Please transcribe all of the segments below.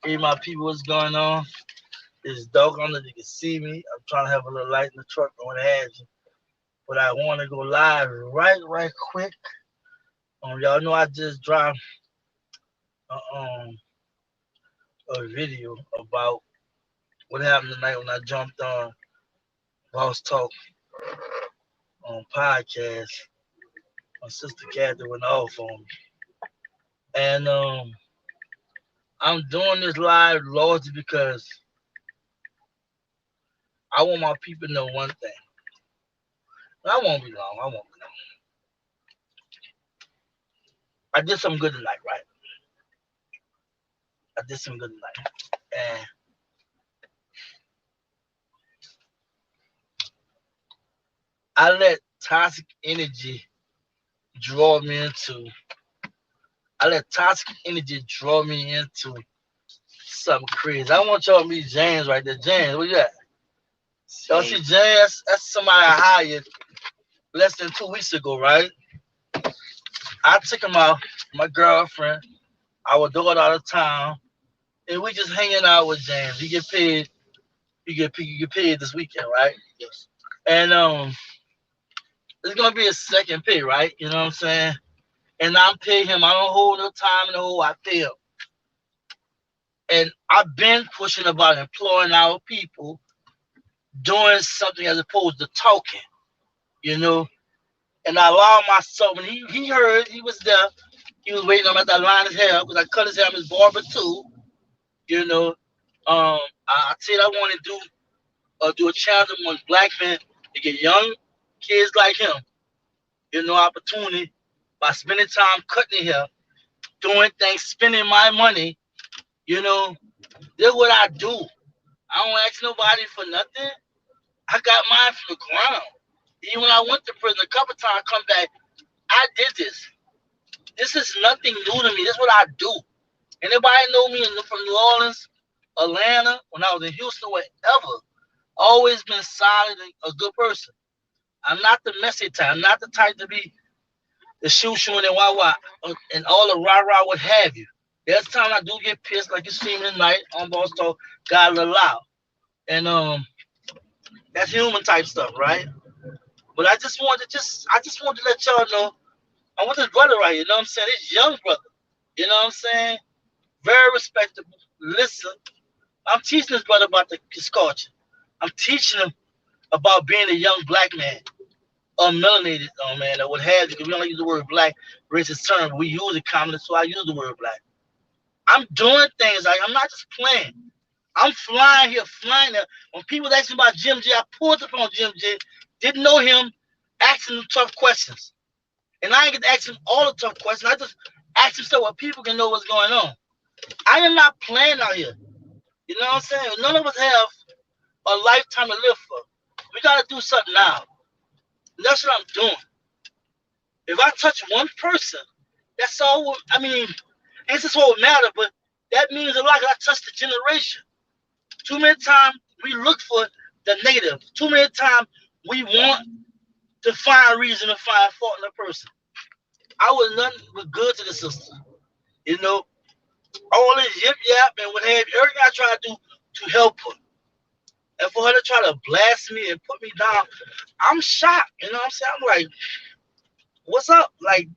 Hey, my people, what's going on? It's dark. I don't know if you can see me. I'm trying to have a little light in the truck and what have you. But I want to go live right quick. Y'all know I just dropped uh, um, a video about what happened tonight when I jumped on Boss Talk on podcast. My sister Kathy went off on me. And I'm doing this live largely because I want my people to know one thing. I won't be long. I won't be long. I did some good tonight, right? I did some good tonight. And I let toxic energy draw me into I let toxic energy draw me into something crazy. I want y'all to meet James right there. James, where you at? Y'all see James? That's somebody I hired less than 2 weeks ago, right? I took him out, my girlfriend, our daughter out of town, and we just hanging out with James. He get paid. You get paid this weekend, right? Yes. And it's gonna be his second pay, right? You know what I'm saying? And I'm paying him. I don't hold no time in the hole. I pay him. And I've been pushing about employing our people doing something as opposed to talking, you know. And I allowed myself, and he heard, he was there. He was waiting on me at that line his hair because I cut his hair. I'm his barber too, you know. I said I want to do a challenge among black men to get young kids like him, you know, opportunity by spending time cutting hair, doing things, spending my money, you know. This is what I do. I don't ask nobody for nothing. I got mine from the ground. Even when I went to prison a couple times, come back, I did this. This is nothing new to me. This is what I do. Anybody know me from New Orleans, Atlanta, when I was in Houston, wherever, always been solid and a good person. I'm not the messy type. I'm not the type to be the shoe and wah and all the rah rah what have you. There's times I do get pissed, like you see me tonight on Boss Talk, got a little loud. And that's human type stuff, right? But I just wanted to let y'all know I want this brother right here, you know what I'm saying? This young brother, you know what I'm saying? Very respectable. Listen, I'm teaching this brother about his culture. I'm teaching him about being a young black man, melanated man, or what have you. Because we don't use the word black, racist term, but we use it commonly, so I use the word black. I'm doing things like I'm not just playing. I'm flying here, flying there. When people ask me about Jim J, I pulled up on Jim J, didn't know him, asking him tough questions. And I ain't get to ask him all the tough questions. I just ask him so what people can know what's going on. I am not playing out here. You know what I'm saying? None of us have a lifetime to live for. We gotta do something now. And that's what I'm doing. If I touch one person, that's all. I mean, ain't this what would matter, but that means a lot. 'Cause I touched the generation. Too many times we look for the negative. Too many times we want to find reason to find fault in a person. I was nothing but good to the sister. You know, all this yip yap and what have you, everything I try to do to help her. And for her to try to blast me and put me down, I'm shocked. You know what I'm saying? I'm like, what's up? Like,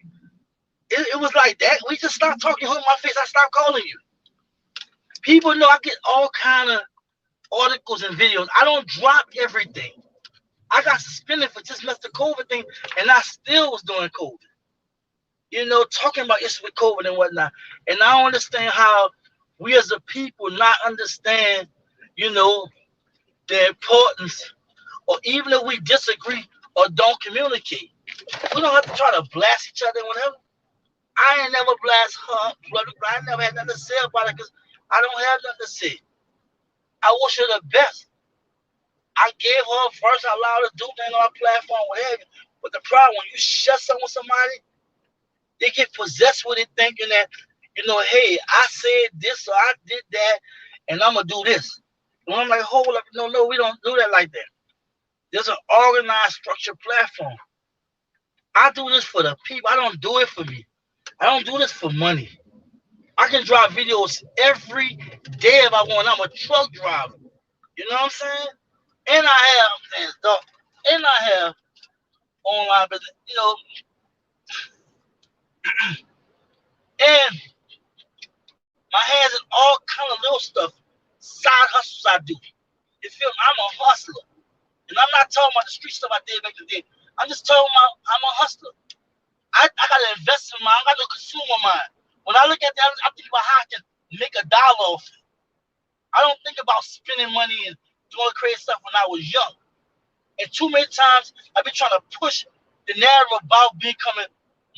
it was like that. We just stopped talking, holding my face. I stopped calling you. People know I get all kind of articles and videos. I don't drop everything. I got suspended for just messed the COVID thing, and I still was doing COVID. You know, talking about issues with COVID and whatnot. And I don't understand how we as a people not understand, you know, the importance, or even if we disagree or don't communicate, we don't have to try to blast each other and whatever. I ain't never blast her. I never had nothing to say about it because I don't have nothing to say. I wish her the best. I gave her first, I allowed her to do things on our platform, whatever. But the problem, when you shut something with somebody, they get possessed with it thinking that, you know, hey, I said this or I did that, and I'm going to do this. And I'm like, hold up. No, we don't do that like that. There's an organized, structured platform. I do this for the people. I don't do it for me. I don't do this for money. I I can drive videos every day if I want. I'm a truck driver. You know what I'm saying? And I have, man, dog, and I have online business. And my hands in all kind of little stuff, side hustles I do. You feel me? I'm a hustler. And I'm not talking about the street stuff I did back in the day. I'm just talking about I'm a hustler. I got an investment mind. I got a consumer mind. When I look at that, I think about how I can make a dollar off it. I don't think about spending money and doing crazy stuff when I was young. And too many times I've been trying to push the narrative about becoming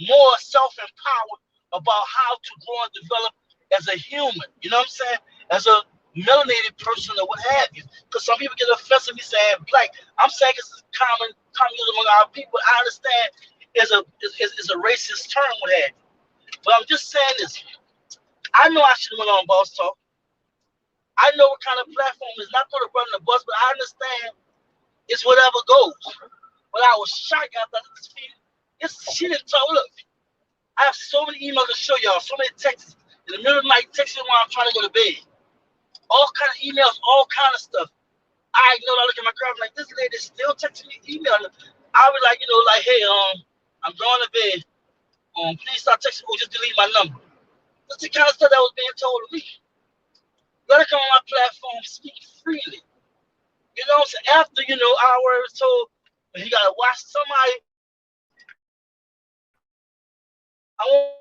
more self-empowered about how to grow and develop as a human. You know what I'm saying? As a melanated person or what have you. Because some people get offensive me saying black. I'm saying it's common use among our people. I understand it's a racist term, what have you. But I'm just saying this. I know I should have went on Boss Talk. I know what kind of platform is not going to run the bus, but I understand it's whatever goes. But I was shocked after this feed. She didn't talk. Look, I have so many emails to show y'all, so many texts. In the middle of the night, texting while I'm trying to go to bed. All kind of emails, all kind of stuff. I know I look at my girl, I'm like, this lady still texting me, emailing. I was like, like, hey, I'm going to bed. Please stop texting me or just delete my number. That's the kind of stuff that was being told to me. Let her come on my platform, speak freely. You know what I'm saying? After, I was told you gotta watch somebody. I want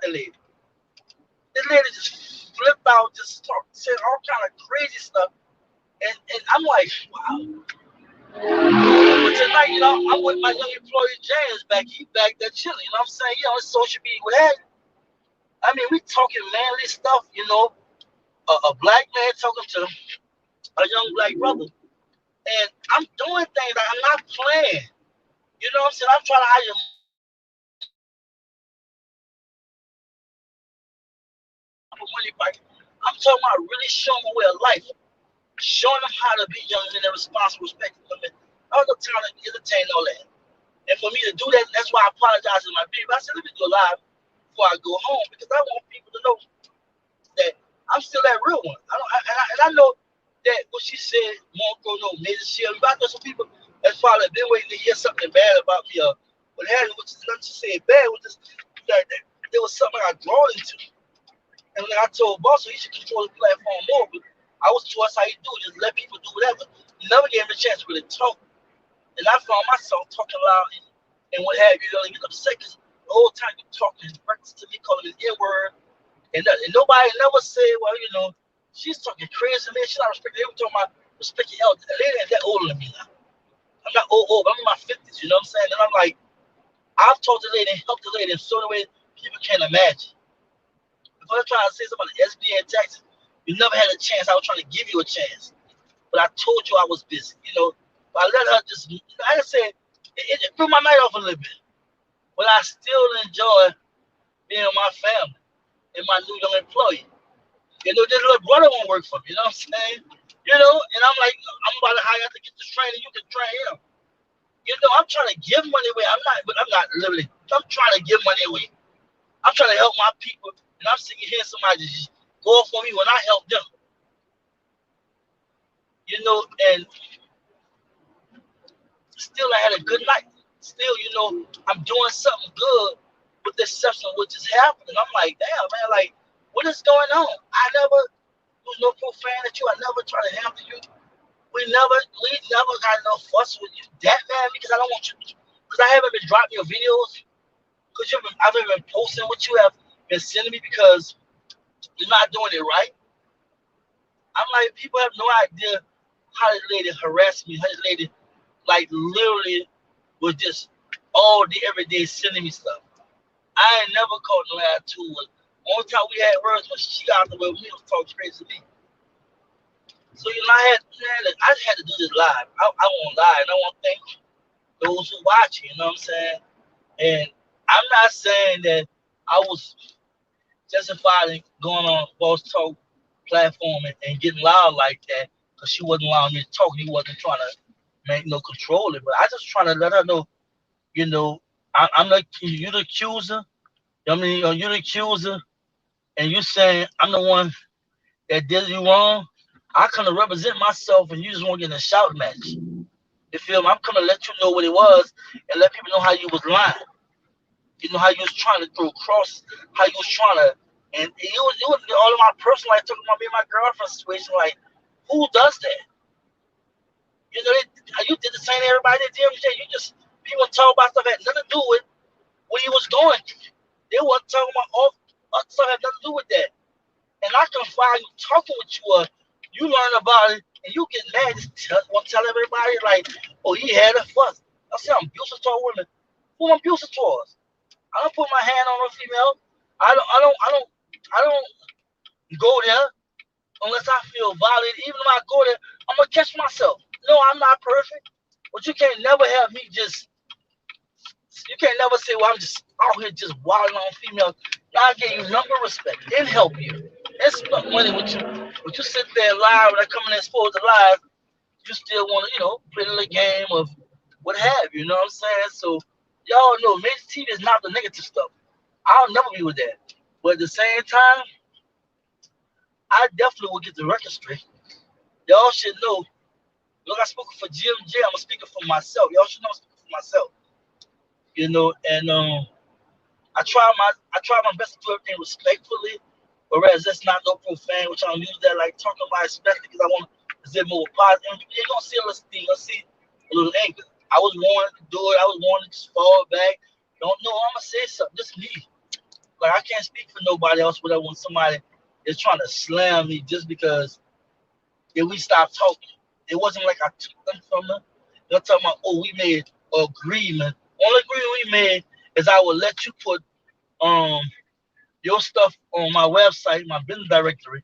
the lady. The lady just flipped out, just said all kind of crazy stuff. And I'm like, wow. But tonight, I'm with my young employee James back. He back there chilling. You know what I'm saying? It's social media. What have you. I mean, we talking manly stuff, a black man talking to a young black brother. And I'm doing things that I'm not playing. You know what I'm saying? I'm trying to hire money back. I'm talking about really showing my way of life. Showing them how to be young and responsible, respectful women. I was trying to entertain all that. And for me to do that, that's why I apologize to my people. I said, let me go live before I go home because I want people to know that I'm still that real one. And I know that what she said won't go no major shit. I know some people that's probably been waiting to hear something bad about me or what have you, which is not to say bad, which is that there was something I drawn into. And when I told Boss, he should control the platform more, but I was told that's how you do it, just let people do whatever. Never gave him a chance to really talk. And I found myself talking loud and what have you, get upset because the whole time you're talking breakfast to me, calling me the N-word. And nobody never said, well, she's talking crazy, man. She's not respecting. They were talking about respecting elders. The lady ain't that older than me now. I'm not old, but I'm in my 50s, you know what I'm saying? And I'm like, I've told the lady and helped the lady in so many ways people can't imagine. If I was trying to say something about the SBA and taxes, you never had a chance. I was trying to give you a chance. But I told you I was busy, But I let her just, I just said, it threw my night off a little bit. But I still enjoy being with my family and my new young employee. This little brother won't work for me, you know what I'm saying? And I'm like, I'm about to hire to get this training, you can train him. I'm trying to give money away. I'm not literally, I'm trying to give money away. I'm trying to help my people, and I'm sitting here somebody just go off on me when I help them. And still I had a good night. Still, I'm doing something good with this exception of what just happened. And I'm like, damn, man, like, what is going on? I never was no profane at you. I never try to handle you. We never got no fuss with you that man because I don't want you, because I haven't been dropping your videos, because I've been posting what you have been sending me because you're not doing it right. I'm like, people have no idea how this lady harassed me, how this lady, like, literally was just all day, every day sending me stuff. I ain't never called no attitude. Only time we had words when she got out the way with me was talking crazy to me. So, I just had to do this live. I won't lie, and I want to thank those who watch, you know what I'm saying? And I'm not saying that I was justified in going on Boss Talk platform and getting loud like that because she wasn't allowing me to talk. He wasn't trying to make no control it, but I just trying to let her know, I'm like, you're the accuser. You're the accuser. and you saying I'm the one that did you wrong, I kind of represent myself, and you just want to get in a shout match. You feel me? I'm gonna let you know what it was, and let people know how you was lying. You know how you was trying to throw crosses, how you was trying to, and it was all of my personal life, talking about me and my girlfriend situation. Like, who does that? You know, you did the same to everybody that did. You just people talk about stuff that had nothing to do with what he was going through. They wasn't talking about all other stuff that had nothing to do with that. And I can find you talking with you, you learn about it, and you get mad. Just want to tell everybody like, oh, he had a fuss. I say I'm abusive toward women. Who I'm abusive towards? I don't put my hand on a female. I don't go there unless I feel violated. Even if I go there, I'm gonna catch myself. No, I'm not perfect, but you can't never have me just. You can't never say, "Well, I'm just out here just wilding on females." I give you number respect and help you and spend money with you. But you sit there and lie when I come in and expose the lies, you still want to, play in the game of what have you. You know what I'm saying? So y'all know Major TV is not the negative stuff. I'll never be with that. But at the same time, I definitely will get the record straight. Y'all should know. Look, I spoke for GMJ. I'm a speaker for myself. Y'all should know I'm speaking for myself. And I try my best to do everything respectfully, whereas that's not no profane, which I don't use that like talking about especially because I want to present more positive. You're gonna see a little thing, you're gonna see a little anger. I was warned to do it, I was warned to just fall back. Don't know, I'm gonna say something, just me. Like I can't speak for nobody else, whatever when somebody is trying to slam me just because if we stopped talking. It wasn't like I took them from them. They're talking about, oh, we made an agreement. Only agreement we made is I will let you put um your stuff on my website, my business directory,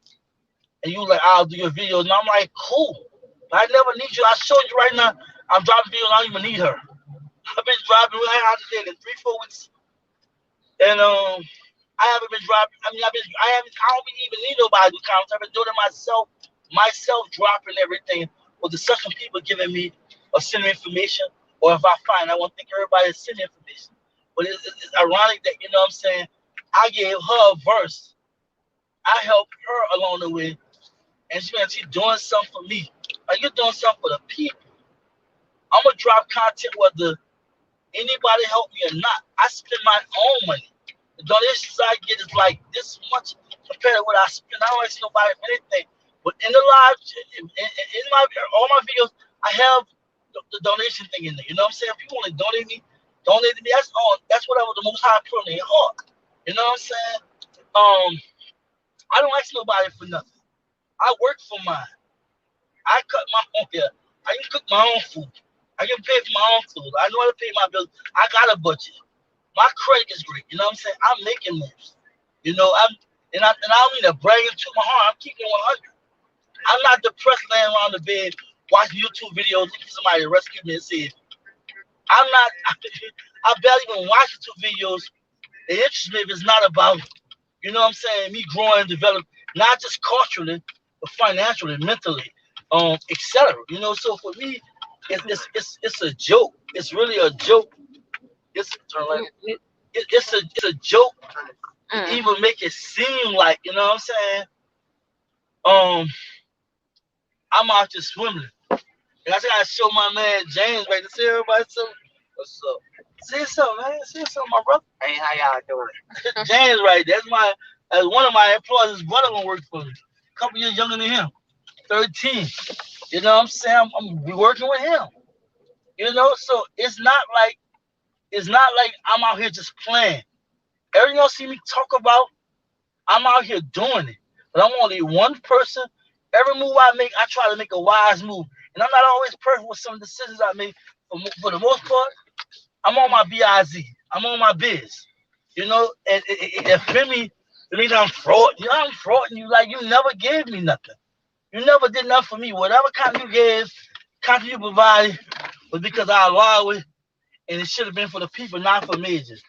and you like, I'll do your videos. And I'm like, cool. I never need you. I showed you right now. I'm dropping videos. I don't even need her. I've been dropping right out there in 3, 4 weeks, and I haven't been dropping. I don't even need nobody to do comments. I've been doing it myself dropping everything. With the second people giving me or sending information, or if I find, I want to think everybody is sending information. But it's ironic that what I'm saying. I gave her a verse. I helped her along the way, and she's doing something for me. Are you doing something for the people? I'm gonna drop content whether anybody help me or not. I spend my own money. The donations I get is like this much compared to what I spend. I don't ask nobody for anything. But in the live, in my all my videos, I have the donation thing in there. You know what I'm saying? If you want to donate to me. That's all. That's whatever the most high put in their heart. You know what I'm saying? Um, I don't ask nobody for nothing. I work for mine. I cut my own hair. I can cook my own food. I can pay for my own food. I know how to pay my bills. I got a budget. My credit is great. You know what I'm saying? I'm making moves. You know, and I don't mean to brag into my heart. I'm keeping it 100. I'm not depressed laying around the bed watching YouTube videos looking for somebody to rescue me and save me. I'm not. I barely even watch YouTube videos. It interests me if it's not about, what I'm saying, me growing, develop, not just culturally, but financially, mentally, etc. So for me, it's a joke. It's really a joke. It's it's a joke to Mm. even make it seem like, what I'm saying. Um, I'm out just swimming. And I just gotta show my man James right to see everybody something. What's up? Say something, man. Say something, my brother. Hey, how y'all doing? James right. That's one of my employees. His brother gonna work for me. A couple years younger than him. 13. You know what I'm saying? I'm be working with him. So it's not like I'm out here just playing. Everything y'all see me talk about, I'm out here doing it. But I'm only one person. Every move I make, I try to make a wise move. And I'm not always perfect with some decisions I make. For the most part, I'm on my biz. I'm on my biz. And it offend me. It means I'm fraud. I'm frauding you like you never gave me nothing. You never did nothing for me. Whatever content you gave, content you provided was because I allowed it, and it should have been for the people, not for majors.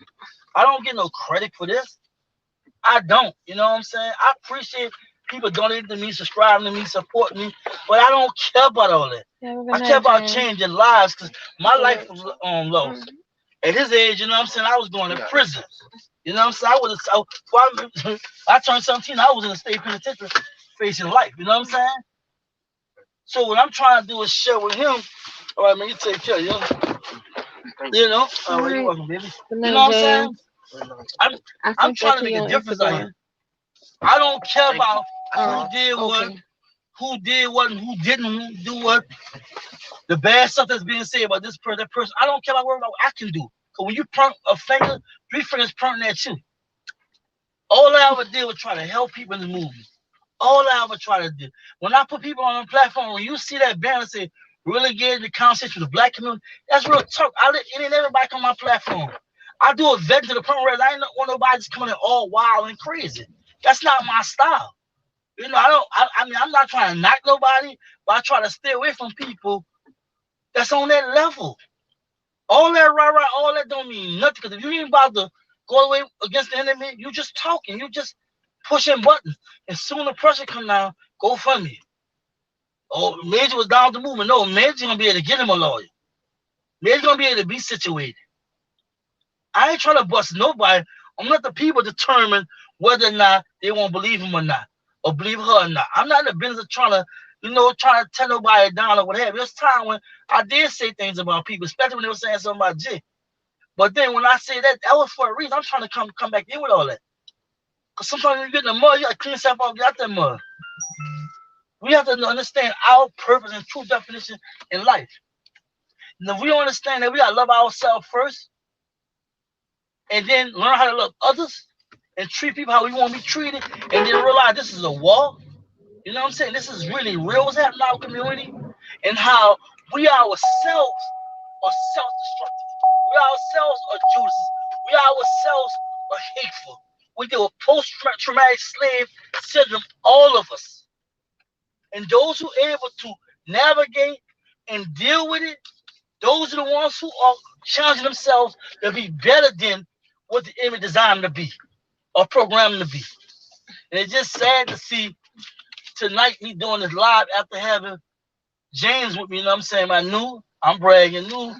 I don't get no credit for this. I don't. You know what I'm saying? I appreciate people donating to me, subscribing to me, supporting me, but I don't care about all that. Have a good I care night, about James. changing lives because my life Good. was lost. At his age, you know what I'm saying, I was going to prison. You know what I'm saying? I turned 17, I was in the state penitentiary facing life. You know what I'm saying? So what I'm trying to do is share with him. All right, man, you take care. You know. All right, you're welcome, baby. You know what I'm saying? I'm I'm trying to make a difference out here. I don't care about who did what, and who didn't do what. The bad stuff that's being said about this person, that person. I don't care about what I can do. Cause when you point a finger, three fingers pointing at you. All I ever did was try to help people in the movement. All I ever try to do. When I put people on the platform, when you see that banner say, really get in the conversation with the black community, that's real talk. I let any and everybody come on my platform. I do a vet to the point where I ain't want nobody just coming in all wild and crazy. That's not my style. You know, I mean, I'm not trying to knock nobody, but I try to stay away from people that's on that level. All that right, all that don't mean nothing. Because if you ain't about to go away against the enemy, you just talking, you just pushing buttons. And soon the pressure come down, go fund me. Oh, Major was down with the movement. No, Major's gonna be able to get him a lawyer. Major's gonna be able to be situated. I ain't trying to bust nobody. I'm let the people determine whether or not they won't believe him or not, or believe her or not. I'm not in the business of trying to, trying to tear nobody down or whatever. There's time when I did say things about people, especially when they were saying something about Jay. But then when I say that, that was for a reason. I'm trying to come back in with all that. Because sometimes when you get in the mud, you got to clean yourself off, get out that mud. We have to understand our purpose and true definition in life. And if we don't understand that we got to love ourselves first, and then learn how to love others, and treat people how we want to be treated, and then realize this is a war. You know what I'm saying? This is really real what's happening in our community, and how we ourselves are self-destructive. We ourselves are Judas. We ourselves are hateful. We deal with post-traumatic slave syndrome, all of us. And those who are able to navigate and deal with it, those are the ones who are challenging themselves to be better than what the enemy designed them to be or programmed them to be. And it's just sad to see tonight me doing this live after having James with me, you know what I'm saying? I'm bragging, new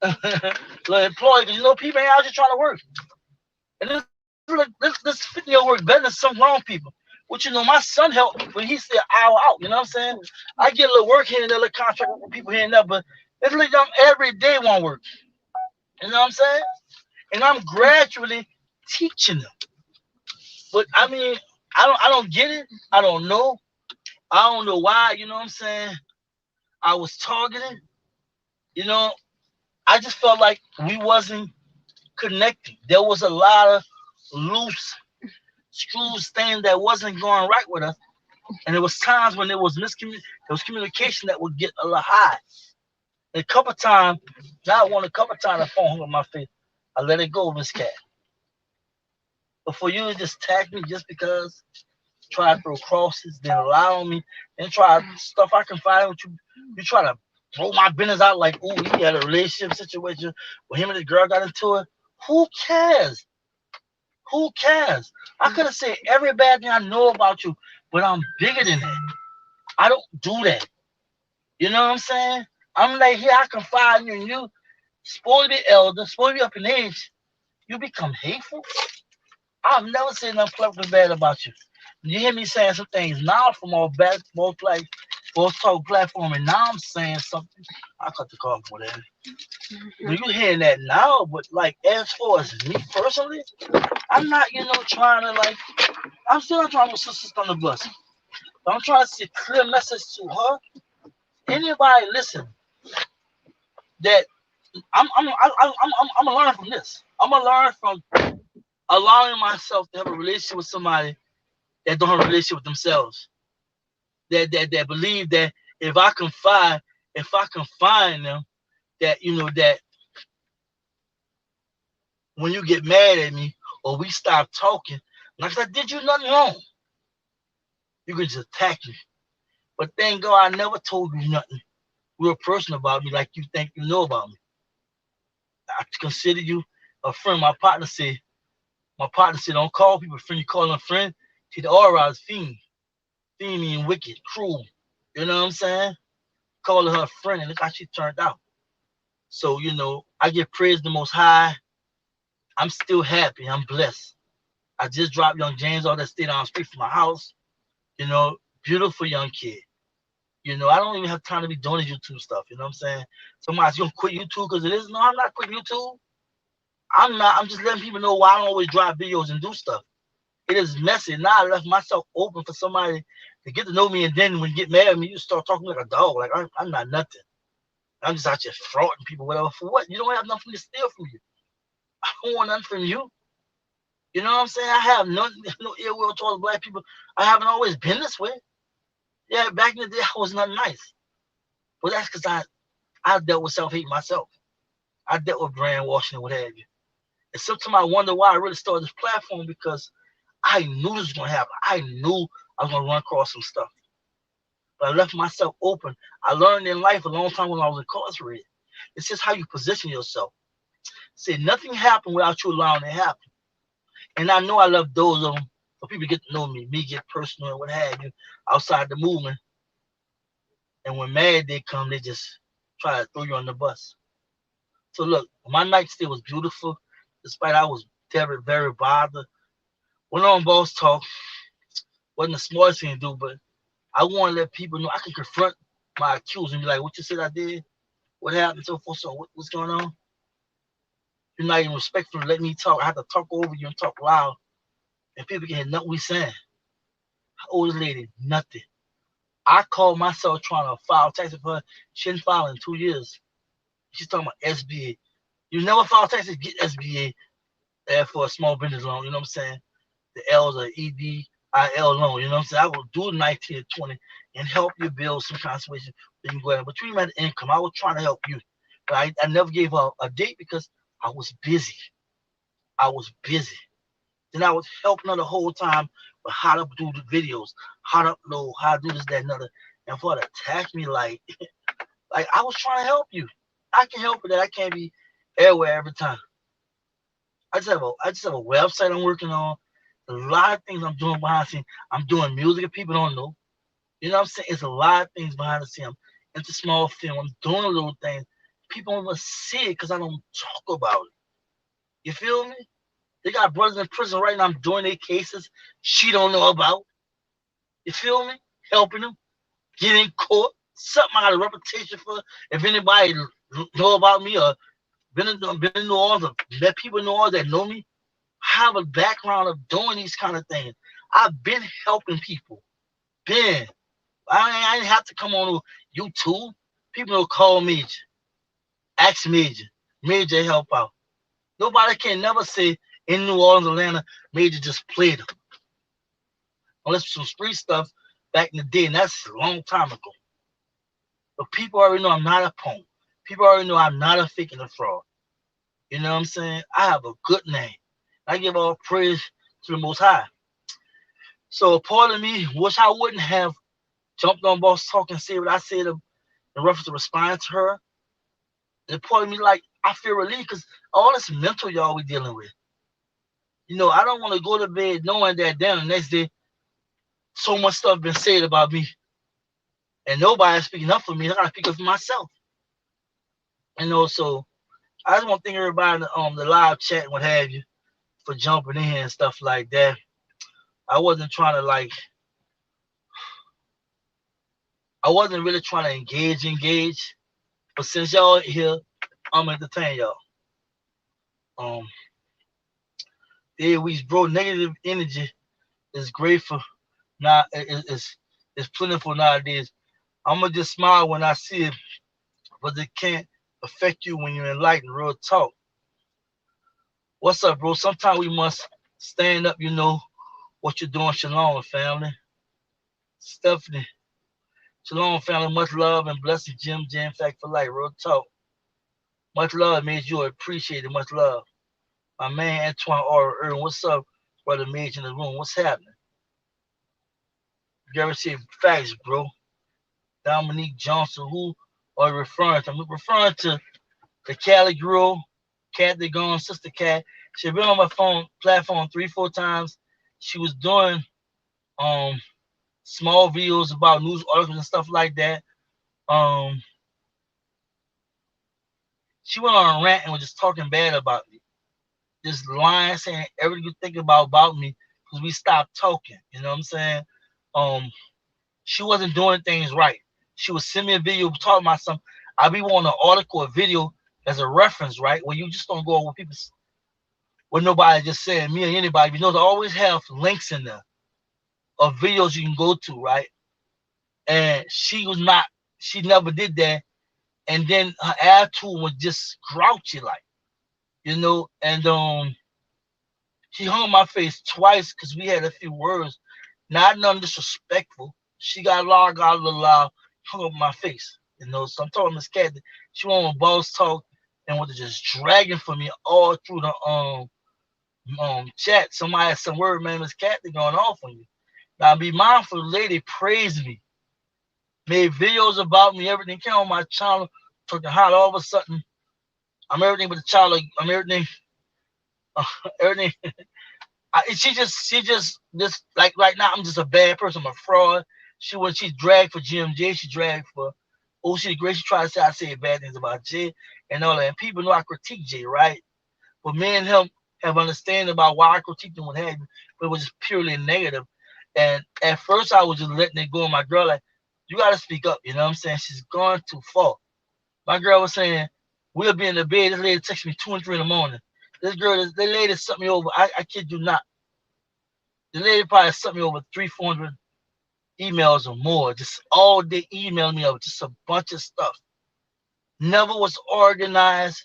employee, because people ain't out here trying to work. And this 50-year work better than some grown people. Which, my son helped me, but he's still an hour out, you know what I'm saying? I get a little work here and there, a little contract with people here and there, but it's like them every day want work. You know what I'm saying? And I'm gradually teaching them. But I mean, I don't get it. I don't know. I don't know why, you know what I'm saying? I was targeted. I just felt like we wasn't connecting. There was a lot of loose screws things that wasn't going right with us. And there was times when there was communication that would get a little high. And a couple times, a couple times the phone hung on my face. I let it go, Miss Cat. But for you to just tag me just because, try to throw crosses, then lie on me, and try stuff I can find with you. You try to throw my business out like, ooh, he had a relationship situation where him and the girl got into it. Who cares? Who cares? I could have said every bad thing I know about you, but I'm bigger than that. I don't do that. You know what I'm saying? I'm like, here, I confide in you, and you, supposed to be elder, supposed to be up in age, you become hateful. I've never said nothing pleasant bad about you. You hear me saying some things now from our both talk platform, and now I'm saying something. I cut the call for that. But you hearing that now, but like as far as me personally, I'm not, trying to I'm still not trying to put sisters on the bus. But I'm trying to see a clear message to her. Anybody listen, that I'm gonna learn from this. I'm gonna learn from allowing myself to have a relationship with somebody that don't have a relationship with themselves. That believe that if I can find them, that that when you get mad at me or we stop talking, like I did you nothing wrong, you can just attack me. But thank God I never told you nothing real personal about me like you think you know about me. I consider you a friend. My partner said, don't call people a friend, you call them a friend. See, the aura is fiend. Fiend mean wicked, cruel. You know what I'm saying? Calling her a friend, and look how she turned out. So, I give praise to the Most High. I'm still happy. I'm blessed. I just dropped young James off that stayed down the street from my house. You know, beautiful young kid. You know, I don't even have time to be doing this YouTube stuff. You know what I'm saying? Somebody's gonna quit YouTube because it is. No, I'm not quitting YouTube. I'm not. I'm just letting people know why I don't always drop videos and do stuff. It is messy. Now I left myself open for somebody to get to know me, and then when you get mad at me, you start talking like a dog. Like I'm not nothing. I'm just out here frauding people, whatever. For what? You don't have nothing to steal from you. I don't want nothing from you. You know what I'm saying? I have no ill will towards black people. I haven't always been this way. Yeah, back in the day, I was not nice. But that's because I dealt with self hate myself. I dealt with brainwashing and what have you. And sometimes I wonder why I really started this platform because I knew this was gonna happen. I knew I was gonna run across some stuff. But I left myself open. I learned in life a long time when I was incarcerated. It's just how you position yourself. Say nothing happened without you allowing it to happen. And I know I love those of them for people to get to know me get personal and what have you outside the movement. And when mad they come, they just try to throw you on the bus. So look, my night still was beautiful, despite I was very, very bothered. Went on Boss Talk, wasn't the smartest thing to do, but I want to let people know I can confront my accusers and be like, what you said I did? What happened? So forth, so what's going on? You're not even respectful to let me talk. I have to talk over you and talk loud, and people can hear nothing we saying. Old lady, nothing. I called myself trying to file taxes for her. She didn't file in 2 years. She's talking about SBA. You never file taxes, get SBA for a small business loan. You know what I'm saying? The L's are EDIL loan. You know what I'm saying? I will do 19 to 20 and help you build some kind of situation that you can go ahead. But you even had income. I was trying to help you. But I never gave her a date because I was busy. I was busy. Then I was helping her the whole time with how to do the videos, how to upload, how to do this, that, and other. And for her to attack me like I was trying to help you. I can help with that. I can't be everywhere every time. I just have a website I'm working on. A lot of things I'm doing behind the scenes. I'm doing music that people don't know. You know what I'm saying? It's a lot of things behind the scenes. I'm into small film. I'm doing a little things. People don't even see it because I don't talk about it. You feel me? They got brothers in prison right now. I'm doing their cases. She don't know about. You feel me? Helping them get in court. Something I got a reputation for. If anybody know about me or been in New Orleans or met people in New Orleans that know me, I have a background of doing these kind of things. I've been helping people. Been. I didn't have to come on YouTube. People will call me, ask Major help out. Nobody can never say in New Orleans, Atlanta, Major just played them. Unless some street stuff back in the day, and that's a long time ago. But people already know I'm not a punk. People already know I'm not a fake and a fraud. You know what I'm saying? I have a good name. I give all praise to the Most High. So a part of me wish I wouldn't have jumped on Boss Talk and said what I said in reference to responding to her. And a part of me like I feel relief because all this mental y'all we dealing with. You know, I don't want to go to bed knowing that then the next day so much stuff been said about me and nobody's speaking up for me. I gotta speak up for myself. You know, so I just want to thank everybody in the live chat and what have you for jumping in here and stuff like that. I wasn't trying to I wasn't really trying to engage. But since y'all here, I'm entertaining y'all. Yeah, we bro, negative energy is grateful now. It's plentiful nowadays. I'm gonna just smile when I see it, but it can't affect you when you're enlightened. Real talk. What's up, bro? Sometimes we must stand up. You know what you're doing. Shalom, family. Stephanie. Shalom, family. Much love and blessing. Jam fact for life. Real talk. Much love, made you appreciate it. Much love. My man Antoine R. Irvin. What's up, brother Mage in the room? What's happening? You ever see facts, bro? Dominique Johnson, who are you referring to? I'm referring to the Cali girl, Cat the Gone, Sister Cat. She's been on my phone platform 3-4 times. She was doing um small videos about news articles and stuff like that. Um She went on a rant and was just talking bad about me, just lying, saying everything you think about me because we stopped talking. You know what I'm saying? Um, she wasn't doing things right. She would send me a video talking about something. I be wanting an article or video as a reference, right? Where you just don't go over people, what nobody just said, me or anybody. You know, they always have links in there of videos you can go to, right? And she was not, she never did that. And then her attitude was just grouchy, like, and she hung my face twice because we had a few words, not nothing disrespectful. She got loud, got a little loud, hung up my face, So I'm talking Miss Cat, she wanted boss talk and wanted to just dragging for me all through the chat. Somebody had some word, man, Miss Cat, they going off on you. Now be mindful, the lady praised me, made videos about me, everything came on my channel, talking how all of a sudden I'm everything but a child, like I'm everything, everything. She just like right now I'm just a bad person. I'm a fraud. She dragged for GMJ. She dragged for OC the Great. She tried to say I said bad things about Jay and all that. And people know I critique Jay, right? But me and him have understanding about why I critique him, what have you. But it was just purely negative. And at first I was just letting it go. And my girl like, you gotta speak up. You know what I'm saying? She's gone too far. My girl was saying, we'll be in the bed. This lady texted me 2 and 3 in the morning. This lady sent me over. I kid you not. The lady probably sent me over 300-400 emails or more. Just all day emailing me over just a bunch of stuff. Never was organized.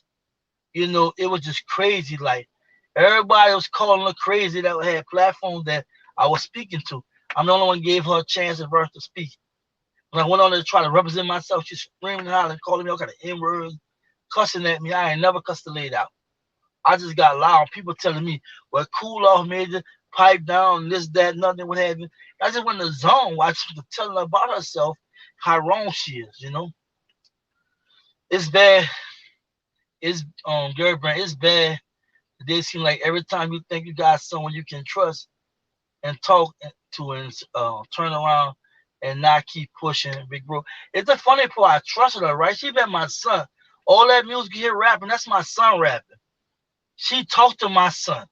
It was just crazy. Like everybody was calling her crazy that had platforms that I was speaking to. I'm the only one gave her a chance at first to speak. When I went on there to try to represent myself, she's screaming out and calling me all kind of N-words, cussing at me. I ain't never cussed the lady out. I just got loud. People telling me, well, cool off, major, pipe down, this, that, nothing, what have you. I just went in the zone while she was telling her about herself, how wrong she is. It's bad. It's Gary Brand, it's bad. They seem like every time you think you got someone you can trust and talk to and turn around and not keep pushing, big bro. It's the funny part. I trusted her, right? She been my son. All that music you hear rapping, that's my son rapping. She talked to my son.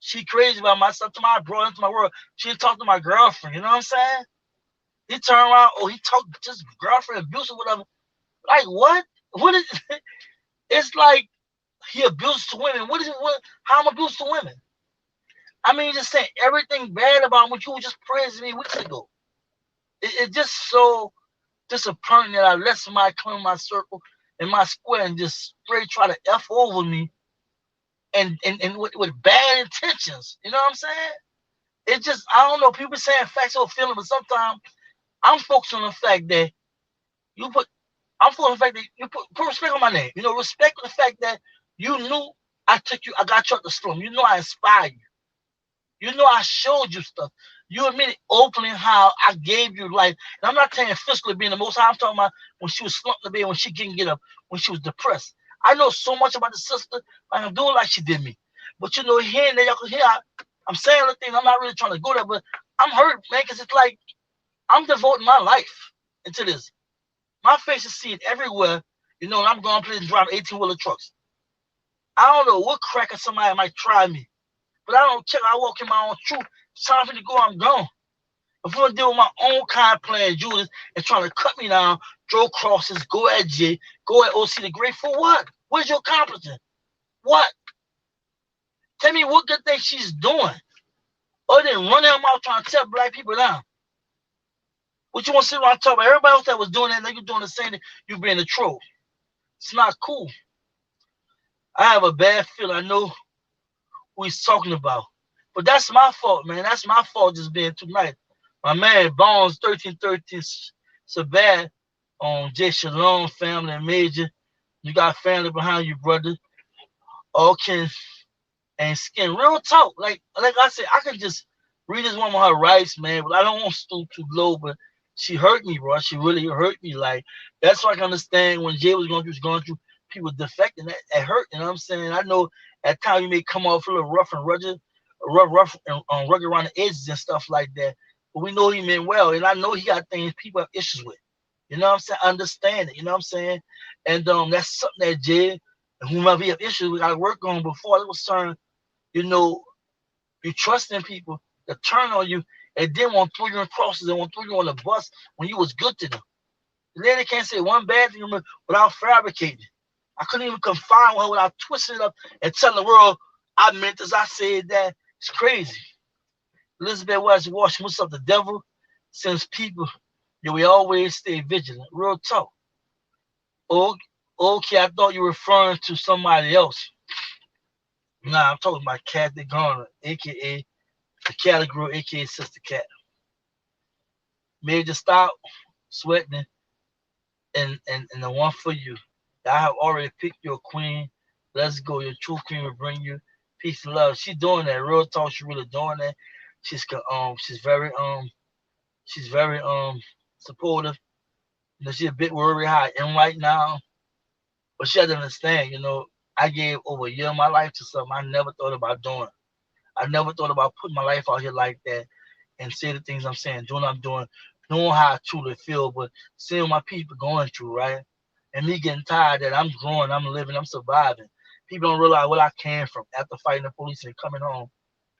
She crazy about my son, to my brought into my world. She talked to my girlfriend. You know what I'm saying? He turned around, he talked just girlfriend abuse or whatever. Like what? What is? It's like he abused to women. What is it? How I'm abused to women? I mean, just saying everything bad about what you were just praising me weeks ago. It's just so disappointing that I let somebody come in my circle, in my square, and just straight try to F over me and with bad intentions. You know what I'm saying? It just, I don't know. People saying facts or feeling, but sometimes I'm focused on the fact that you put, I'm focused on the fact that you put respect on my name. Respect the fact that you knew I got you at the slum. You know I inspired you. You know I showed you stuff. You admitted openly how I gave you life. And I'm not saying physically being the most high. I'm talking about when she was slumped in the bed, when she couldn't get up, when she was depressed. I know so much about the sister. I'm doing like she did me. But here and there, y'all can hear I'm saying the thing. I'm not really trying to go there, but I'm hurt, man, because it's like I'm devoting my life into this. My face is seen everywhere, and I'm going to play and drive 18-wheeler trucks. I don't know what cracker somebody might try me. But I don't care. I walk in my own truth. It's time for me to go. I'm gone. If I'm going to deal with my own kind of playing Judas and trying to cut me down, throw crosses, go at J, go at OC the Great, for what? Where's your accomplishment? What? Tell me what good thing she's doing. Other than running her mouth trying to tell black people down. What you want to sit around and talk about? Everybody else that was doing that, you're doing the same thing. You being a troll. It's not cool. I have a bad feeling. I know who he's talking about. But that's my fault, man. That's my fault just being too nice. My man, Bones, 1313, Sabat, on J. Shalom, family, and Major. You got family behind you, brother. All kin and skin. Real talk. Like I said, I can just read this woman her rights, man, but I don't want to stoop too low, but she hurt me, bro. She really hurt me. Like, that's why I can understand when Jay was going through people defecting. That hurt, you know what I'm saying? I know at times you may come off a little rough and rugged, rough and rugged around the edges and stuff like that. But we know he meant well, and I know he got things people have issues with. You know what I'm saying? Understand it, you know what I'm saying? And that's something that Jay And whomever we have issues, we got to work on before it was certain, you know, you trust in people that turn on you and then want to throw you in crosses and want to throw you on the bus when you was good to them. The lady can't say one bad thing without fabricating. I couldn't even confine with her without twisting it up and telling the world I meant this, I said that. It's crazy. Elizabeth West Washington, what's up? The devil sends people that we always stay vigilant. Real talk. Oh, okay, I thought you were referring to somebody else. Nah, I'm talking about Kathy Garner, aka the category, aka Sister Cat. Maybe just stop sweating and the one for you. I have already picked your queen. Let's go. Your true queen will bring you peace and love. She's doing that. Real talk. She's really doing that. She's very supportive. You know, she's a bit worried how I am right now, but she has to understand. You know, I gave over a year of my life to something I never thought about doing. I never thought about putting my life out here like that and say the things I'm saying, doing what I'm doing, knowing how I truly feel, but seeing my people going through, right? And me getting tired that I'm growing, I'm living, I'm surviving. People don't realize what I came from after fighting the police and coming home,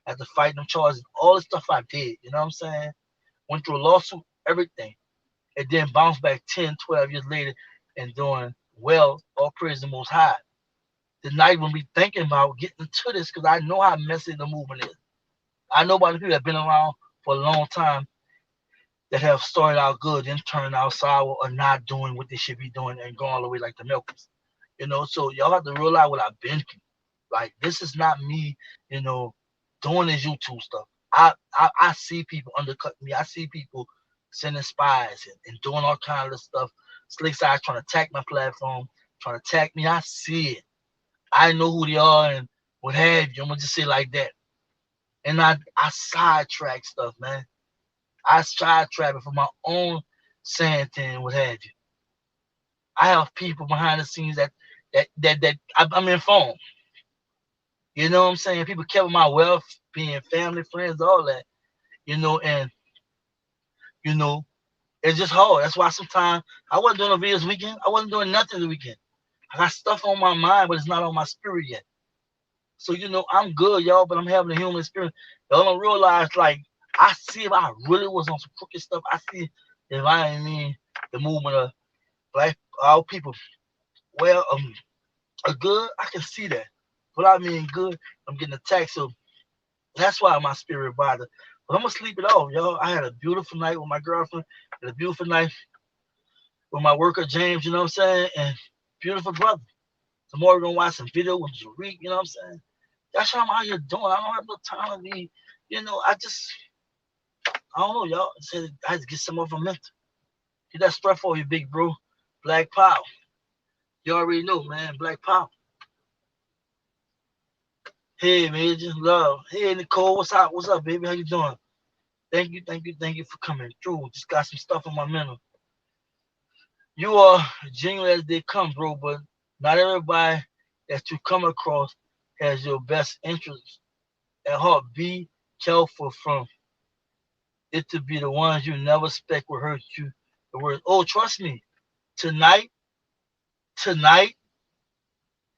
after fighting them charges, all the stuff I did, you know what I'm saying? Went through a lawsuit, everything, and then bounced back 10, 12 years later and doing well, all praise the Most High. The night when we thinking about getting to this, because I know how messy the movement is. I know about the people that have been around for a long time that have started out good and turned out sour or not doing what they should be doing and going all the way like the milkers. You know, so y'all have to realize what I've been through. Like this is not me, you know, doing this YouTube stuff. I see people undercut me. I see people sending spies and doing all kinds of stuff. Slick sides trying to attack my platform, trying to attack me. I see it. I know who they are and what have you. I'm gonna just say like that. And I sidetrack stuff, man. I sidetrack it for my own sanity and what have you. I have people behind the scenes I'm informed. You know what I'm saying? People care about my wealth, being family, friends, all that. You know, and you know, it's just hard. That's why sometimes I wasn't doing no videos weekend. I wasn't doing nothing the weekend. I got stuff on my mind, but it's not on my spirit yet. So you know, I'm good, y'all, but I'm having a human experience. Y'all don't realize, like, I see if I really was on some crooked stuff. I see if I mean the movement of black all people. Well, a good, I can see that. But I mean good, I'm getting attacked. So that's why my spirit bothered. But I'm gonna sleep it off, y'all. I had a beautiful night with my girlfriend, and a beautiful night with my worker James, you know what I'm saying? And beautiful brother. Tomorrow we're gonna watch some video with Jareek, you know what I'm saying? That's what I'm out here doing. I don't have no time to be, you know, I don't know, y'all. I said I had to get some of them mental. Get that stuff for you, big bro. Black Power. You already know, man. Black Power. Hey, Major, love. Hey, Nicole, what's up? What's up, baby? How you doing? Thank you for coming through. Just got some stuff on my mental. You are genuine as they come, bro, but not everybody that you come across has your best interest at heart. Be careful from it to be the ones you never expect will hurt you. The words, oh, trust me, tonight,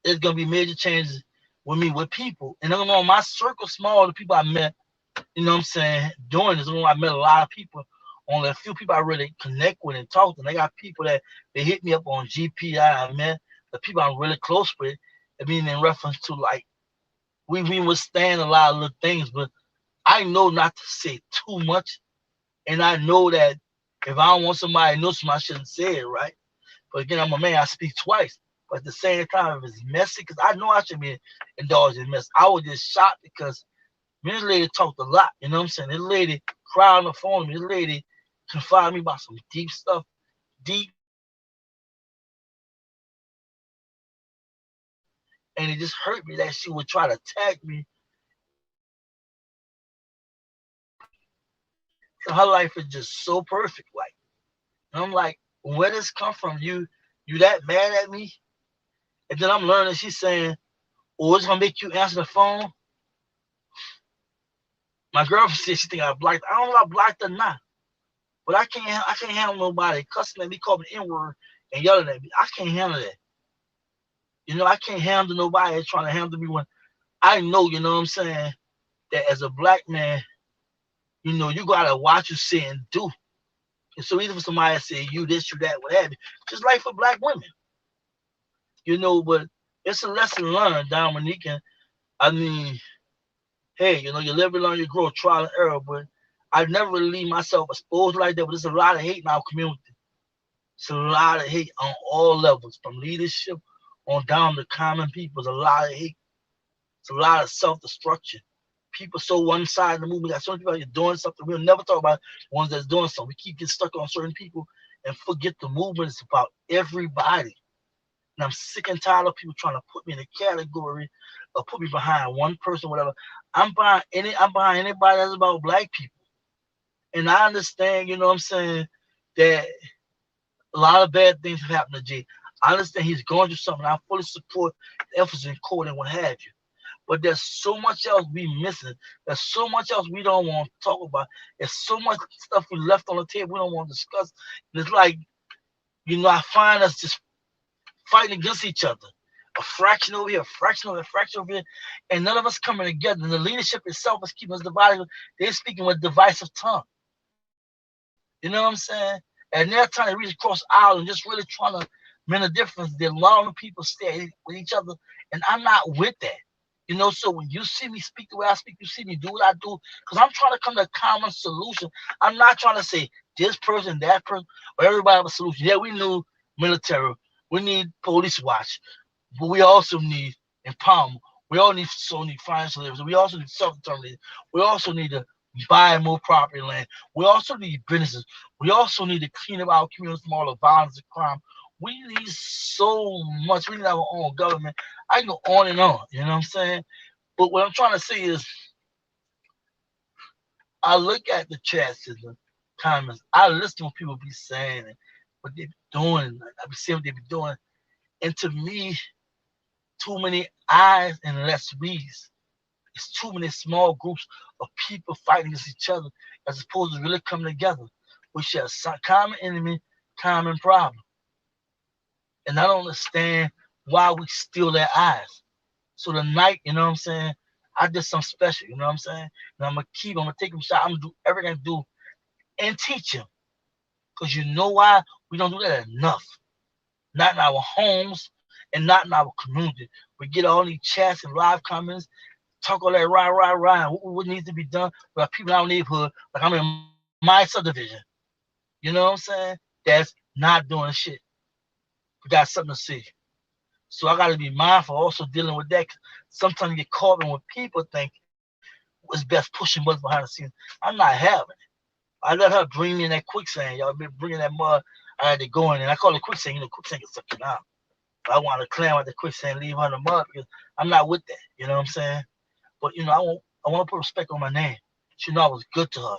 there's gonna be major changes with me, with people. And I don't know, my circle small, the people I met, you know what I'm saying, doing this. I met a lot of people, only a few people I really connect with and talk to. And I got people that they hit me up on GPI. I met the people I'm really close with. I mean, in reference to like we withstand a lot of little things, but I know not to say too much. And I know that if I don't want somebody to know something, I shouldn't say it, right? But again, I'm a man, I speak twice. But at the same time, if it's messy, because I know I should be indulged in mess. I was just shocked because this lady talked a lot, you know what I'm saying? This lady cried on the phone. This lady confided me about some deep stuff, deep. And it just hurt me that she would try to attack me. Her life is just so perfect, like. And I'm like, where does this come from? You that mad at me? And then I'm learning she's saying, oh, it's gonna make you answer the phone. My girlfriend said she think I blocked. I don't know if I blocked or not. But I can't handle nobody cussing at me, calling me N-word and yelling at me. I can't handle that. I can't handle nobody trying to handle me when I know, what I'm saying, that as a black man, you gotta watch you say and do. And so even if somebody say you this, you that, what have you, just like for black women, but it's a lesson learned, Dominique. And I mean, hey, you live and learn, you grow, trial and error, but I never really leave myself exposed like that. But there's a lot of hate in our community. It's a lot of hate on all levels, from leadership on down to common people. There's a lot of hate. It's a lot of self-destruction. People so one-sided in the movement. Got so many people out here doing something. We'll never talk about the ones that's doing something. We keep getting stuck on certain people and forget the movement is about everybody. And I'm sick and tired of people trying to put me in a category or put me behind one person, whatever. I'm behind anybody that's about black people. And I understand, what I'm saying, that a lot of bad things have happened to Jay. I understand he's going through something. I fully support the efforts in court and what have you. But there's so much else we missing. There's so much else we don't want to talk about. There's so much stuff we left on the table we don't want to discuss. And it's like, I find us just fighting against each other. A fraction over here, a fraction over here, a fraction over here, and none of us coming together. And the leadership itself is keeping us divided. They're speaking with divisive tongue. You know what I'm saying? And they're trying to reach across the aisle and just really trying to make a difference. They're allowing people stay with each other, and I'm not with that. So when you see me speak the way I speak, you see me do what I do, because I'm trying to come to a common solution. I'm not trying to say this person, that person, or everybody have a solution. Yeah, we need military. We need police watch. But we also need empowerment. We all need financial liberty. We also need self-determination. We also need to buy more property land. We also need businesses. We also need to clean up our communities from all the violence and crime. We need so much. We need our own government. I can go on and on. You know what I'm saying? But what I'm trying to say is, I look at the chats and the comments. I listen to what people be saying and what they be doing. I be seeing what they be doing. And to me, too many eyes and less we's. It's too many small groups of people fighting against each other as opposed to really coming together. We share a common enemy, common problem. And I don't understand why we steal their eyes. So tonight, you know what I'm saying, I did something special, you know what I'm saying? And I'm gonna take him shot, I'm gonna do everything I can do and teach him. Because you know why? We don't do that enough. Not in our homes and not in our community. We get all these chats and live comments, talk all that rah, and what needs to be done by people in our neighborhood, like I'm in my subdivision. You know what I'm saying? That's not doing shit. We got something to see. So I got to be mindful also dealing with that. Sometimes you get caught in what people think is best pushing buttons behind the scenes. I'm not having it. I let her bring me in that quicksand. Y'all been bringing that mud. I had to go in, and I call it quicksand. Quicksand can suck you out. But I want to climb out the quicksand, leave her in the mud because I'm not with that. You know what I'm saying? But I want to put respect on my name. She know I was good to her,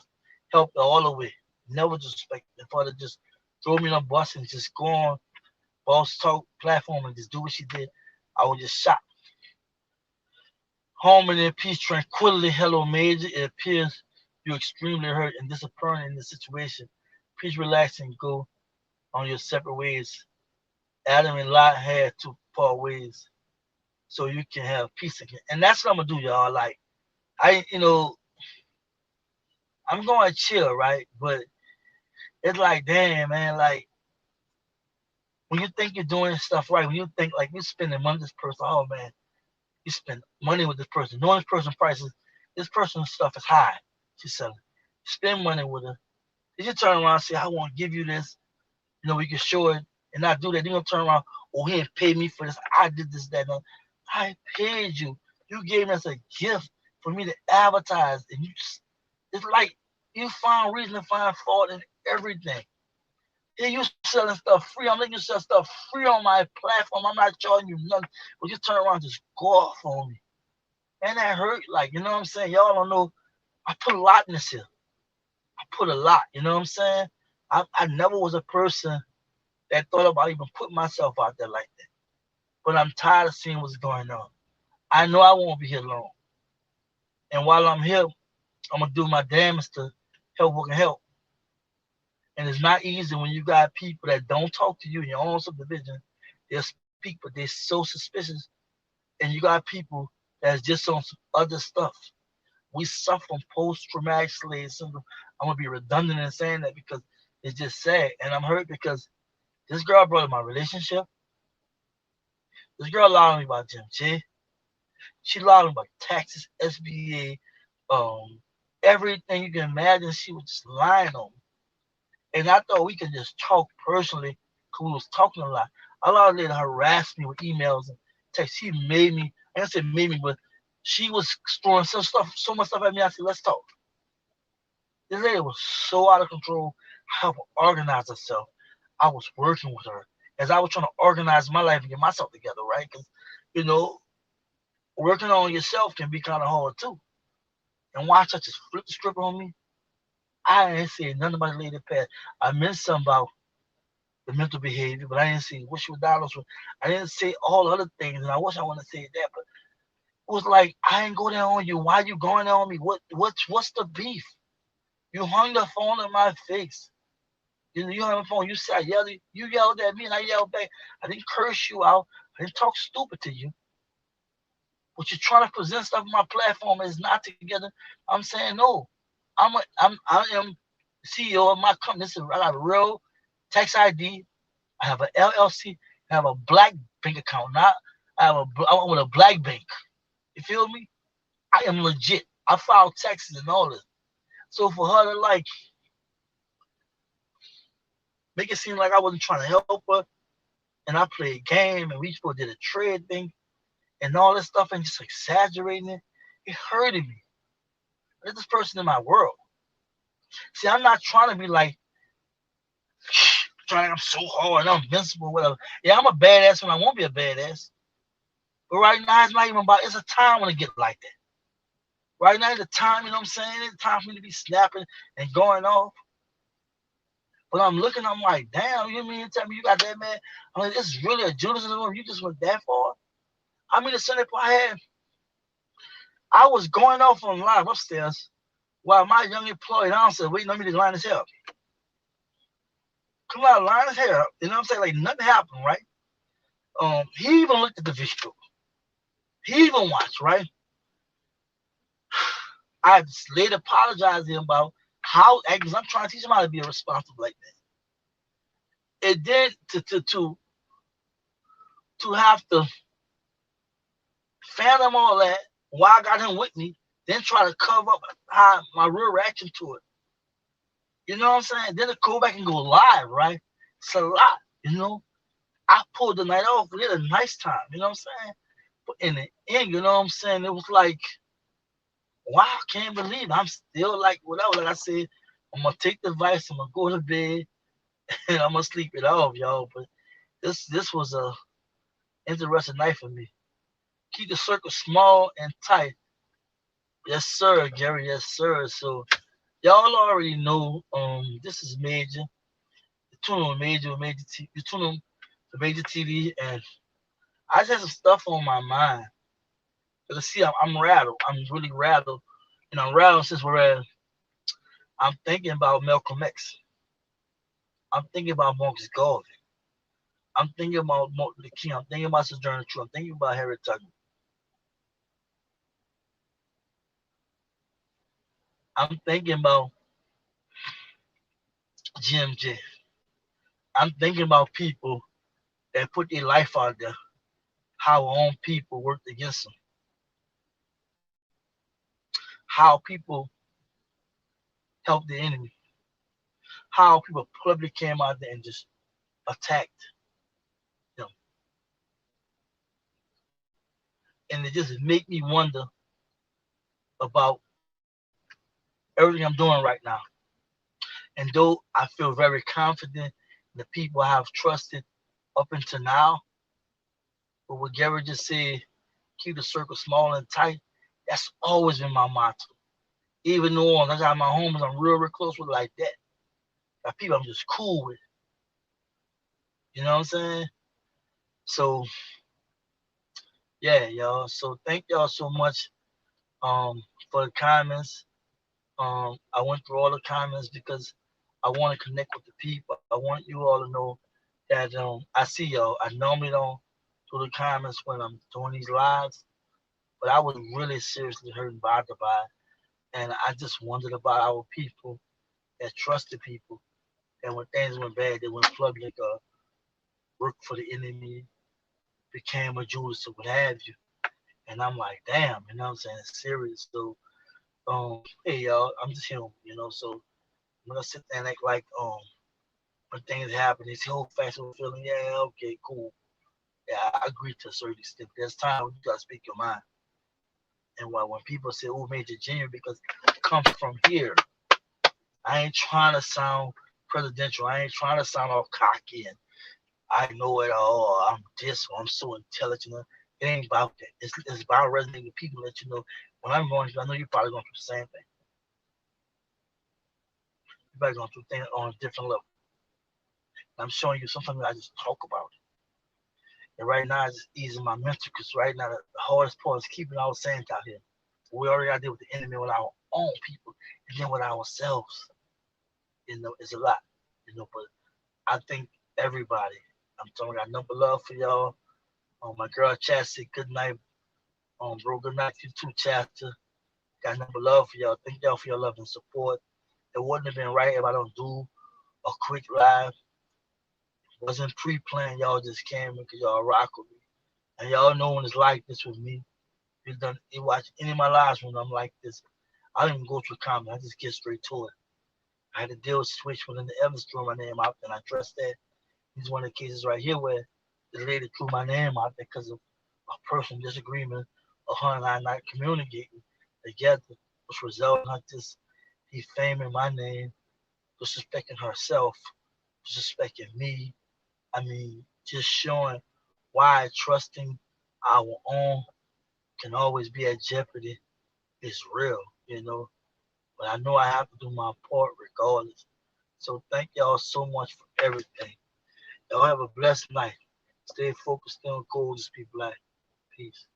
helped her all the way, never disrespect. And for her to just throw me on a bus and just go on boss talk platform and just do what she did, I was just shocked. Harmony and peace, tranquility. Hello, Major. It appears you're extremely hurt and disappointed in the situation. Please relax and go on your separate ways. Adam and Lot had to part ways so you can have peace again. And that's what I'm gonna do, y'all. Like I, I'm going to chill, right? But it's like, damn, man, like when you think you're doing stuff right, when you think like you're spending money with this person, oh man, you spend money with this person, knowing this person prices, this person's stuff is high. She's selling. Spend money with her. Did you turn around and say, I want to give you this? We can show it and not do that. Then you'll turn around, oh, he didn't pay me for this. I did this, that, and I paid you. You gave me as a gift for me to advertise. And it's like you find reason to find fault in everything. Yeah, you selling stuff free. I'm letting you sell stuff free on my platform. I'm not charging you nothing. But you turn around and just go off on me. And that hurt. Like, you know what I'm saying? Y'all don't know. I put a lot in this here. I put a lot. You know what I'm saying? I never was a person that thought about even putting myself out there like that. But I'm tired of seeing what's going on. I know I won't be here long. And while I'm here, I'm going to do my damnedest to help what can help. And it's not easy when you got people that don't talk to you in your own subdivision. They're speaking peak, but they're so suspicious. And you got people that's just on some other stuff. We suffer from post-traumatic slave syndrome. I'm gonna be redundant in saying that because it's just sad, and I'm hurt because this girl brought up my relationship. This girl lied to me about Jim J. She lied to me about taxes, SBA, everything you can imagine. She was just lying on me, and I thought we could just talk personally because we was talking a lot. I allowed her to harass me with emails and texts. She made me. I didn't say made me, but she was throwing some stuff, so much stuff at me. I said, "Let's talk." This lady was so out of control. How to organize herself. I was working with her as I was trying to organize my life and get myself together, right? Because you know, working on yourself can be kind of hard too. And watch her just flip the script on me. I didn't say nothing about the lady past. I meant something about the mental behavior, but I didn't say what she was diagnosed with. I didn't say all other things, and I wish I would have said that. But it was like I ain't go down on you. Why you going down on me? What's the beef? You hung the phone in my face. You hung the phone. You said I yelled. You yelled at me, and I yelled back. I didn't curse you out. I didn't talk stupid to you. But you're trying to present stuff on my platform is not together. I'm saying no. I am CEO of my company. I got a real tax ID. I have an LLC. I have a black bank account. Not I with a black bank. You feel me? I am legit. I file taxes and all this. So for her to like make it seem like I wasn't trying to help her, and I played a game and we both did a trade thing and all this stuff and just exaggerating it, it hurted me. There's this person in my world. See, I'm not trying to be like trying. I'm so hard. I'm invincible. Whatever. Yeah, I'm a badass when I won't be a badass. But right now, it's not even about. It's a time when it get like that. Right now, the time. You know what I'm saying? It's time for me to be snapping and going off. But I'm looking. I'm like, damn. You mean tell me you got that man? I mean, this is really a Judas in the room. You just went that far. I mean, the Sunday I had. I was going off on live upstairs while my young employee downstairs waiting on me to line his hair up. Come out, line his hair up. You know what I'm saying? Like nothing happened, right? He even looked at the video. He even watched, right? I later apologized to him about how because I'm trying to teach him how to be a responsible like that. And then to have to fathom all that while I got him with me, then try to cover up how my real reaction to it. You know what I'm saying? Then to go back and go live, right? It's a lot, you know. I pulled the night off. We had a nice time, you know what I'm saying? But in the end, you know what I'm saying? It was like, wow, I can't believe it. I'm still like whatever. Like I said, I'm gonna take the advice. I'm gonna go to bed and I'm gonna sleep it off, y'all. But this was a interesting night for me. Keep the circle small and tight. Yes, sir, Gary. Yes, sir. So y'all already know. This is Major. You tune on Major TV. You tune on the Major TV, and I just have some stuff on my mind. Cause see, I'm rattled. I'm really rattled, and I'm rattled since we're at. I'm thinking about Malcolm X. I'm thinking about Marcus Garvey. I'm thinking about Martin Luther King. I'm thinking about Sojourner Truth. I'm thinking about Harriet Tubman. I'm thinking about Jim J. I'm thinking about people that put their life out there, how our own people worked against them, how people helped the enemy, how people publicly came out there and just attacked them. And it just make me wonder about everything I'm doing right now. And though I feel very confident in the people I have trusted up until now, but what Gary just said, keep the circle small and tight, that's always been my motto. Even though I got my homies I'm real close with like that. Got people I'm just cool with. You know what I'm saying? So yeah, y'all. So thank y'all so much for the comments. I went through all the comments because I want to connect with the people. I want you all to know that I see y'all. I normally don't. through the comments when I'm doing these lives, but I was really seriously hurt and bothered by it. And I just wondered about our people that trusted people. And when things went bad, they went public, worked for the enemy, became a Judas or what have you. And I'm like, damn, you know what I'm saying? It's serious. So, hey y'all, I'm just human, you know. So I'm gonna sit there and act like when things happen, it's whole factual feeling. Yeah, okay, cool. Yeah, I agree to a certain extent. There's time when you gotta speak your mind. And when people say, "Oh, Major Junior," because it comes from here. I ain't trying to sound presidential. I ain't trying to sound all cocky and I know it all. I'm this. Or I'm so intelligent. It ain't about that. It's about resonating with people. Let you know when I'm going through. I know you're probably going through the same thing. You're probably going through things on a different level. And I'm showing you something that I just talk about. And right now, it's just easing my mental because right now, the hardest part is keeping our sanity out here. We already got to deal with the enemy with our own people and then with ourselves. You know, it's a lot. You know, but I think everybody, I'm telling you, I got number love for y'all. My girl Chad said good night. Bro, good night to you too, Chapter. Got number love for y'all. Thank y'all for your love and support. It wouldn't have been right if I don't do a quick live. Wasn't pre-planned. Y'all just came because y'all rock with me. And y'all know when it's like this with me. You watch any of my lives when I'm like this. I don't even go through comment. I just get straight to it. I had to deal with switch when the Evans threw my name out, and I trust that. He's one of the cases right here where the lady threw my name out there because of a personal disagreement of her and I not communicating together, which resulted in her just defaming my name, disrespecting herself, disrespecting me. I mean, just showing why trusting our own can always be at jeopardy is real, you know. But I know I have to do my part regardless. So thank y'all so much for everything. Y'all have a blessed night. Stay focused, stay on goals, be black. Peace.